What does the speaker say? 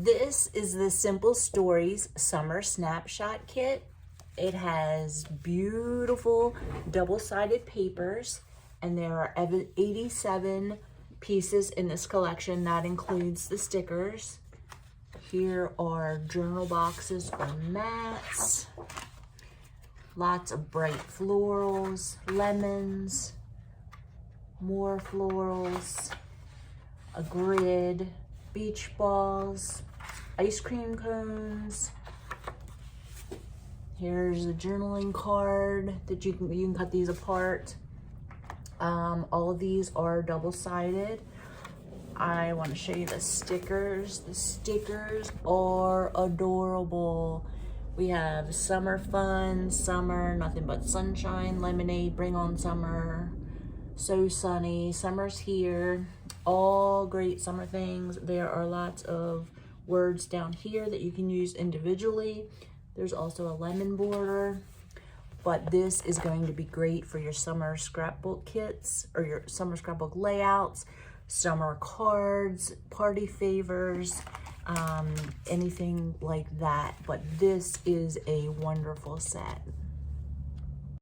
This is the Simple Stories Summer Snapshot Kit. It has beautiful double-sided papers, and there are 87 pieces in this collection. That includes the stickers. Here are journal boxes for mats. Lots of bright florals, lemons, more florals, a grid, beach balls, ice cream cones. Here's a journaling card that you can cut these apart. All of these are double-sided. I want to show you the stickers. The stickers are adorable. We have summer fun, summer, nothing but sunshine, lemonade, bring on summer, so sunny, summer's here, all great summer things. There are lots of words down here that you can use individually. There's also a lemon border, but this is going to be great for your summer scrapbook kits or your summer scrapbook layouts, summer cards, party favors, anything like that. But this is a wonderful set.